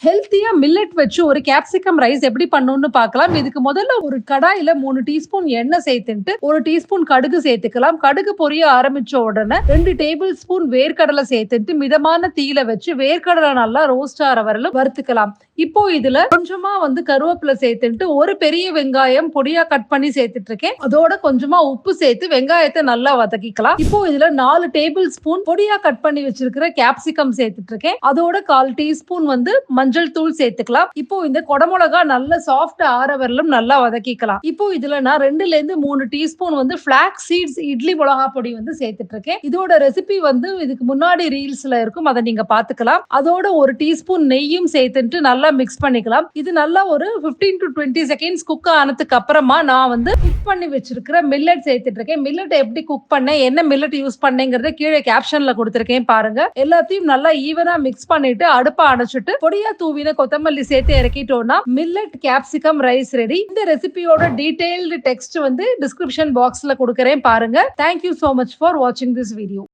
ஹெல்த்தியா மில்லட் வச்சு ஒரு கேப்சிகம் ரைஸ் எப்படி பண்ணணும்னு பார்க்கலாம். இதுக்கு முதல்ல ஒரு கடாயில 3 டீஸ்பூன் எண்ணெய் சேர்த்துட்டு 1 டீஸ்பூன் கடுகு சேர்த்துக்கலாம். கடுகு பொரிய ஆரம்பிச்ச உடனே 2 டேபிள் ஸ்பூன் வேர்க்கடலை சேர்த்துட்டு மிதமான தீயில வச்சு வேர்க்கடலை நல்லா ரோஸ்ட் ஆற வரலும் வறுத்துக்கலாம். இப்போ இதுல கொஞ்சமா கருவேப்பிலை சேர்த்துட்டு ஒரு பெரிய வெங்காயம் பொடியா கட் பண்ணி சேர்த்துட்டு இருக்கேன். அதோட கொஞ்சமா உப்பு சேர்த்து வெங்காயத்தை நல்லா வதக்கிக்கலாம். இப்போ இதுல 4 டேபிள் ஸ்பூன் பொடியா கட் பண்ணி வச்சிருக்கிற கேப்சிகம் சேர்த்துட்டு இருக்கேன். அதோட 1/4 டீஸ்பூன் மஞ்சள் தூள் சேர்த்துக்கலாம். இப்போ இந்த கொடமிளகா நல்ல சாஃப்ட் ஆற வரலும் நல்லா வதக்கிக்கலாம். இப்போ இதுல நான் 2ல இருந்து 3 டீஸ்பூன் ஃபிளாக்ஸ் சீட்ஸ் இட்லி மிளகா பொடி சேர்த்துட்டு இருக்கேன். இதோட ரெசிபி இதுக்கு முன்னாடி ரீல்ஸ்ல இருக்கும், அதை நீங்க பாத்துக்கலாம். அதோட 1 டீஸ்பூன் நெய்யும் சேர்த்துட்டு நல்லா மிக்ஸ் பண்ணிக்கலாம். இது நல்லா ஒரு 15 to 20 செகண்ட்ஸ் குக் ஆனதுக்கு அப்புறமா நான் குக் பண்ணி வச்சிருக்கிற மில்லட் சேர்த்துட்டு இருக்கேன். மில்லட் எப்படி குக் பண்ணேன், என்ன மில்லட் யூஸ் பண்ணேங்கிறத கீழே கேப்ஷன்ல கொடுத்திருக்கேன் பாருங்க. எல்லாத்தையும் நல்லா ஈவனா மிக்ஸ் பண்ணிட்டு அடுப்பை அணைச்சிட்டு பொடியா தூவின கொத்தமல்லி சேர்த்து இறக்கிட்டோம்னா மில்லட் கேப்சிகம் ரைஸ் ரெடி. இந்த ரெசிபியோட டீடைல்டு டெக்ஸ்ட் டிஸ்கிரிப்ஷன் பாக்ஸ்ல கொடுக்கறேன் பாருங்க. Thank you so much for watching this video.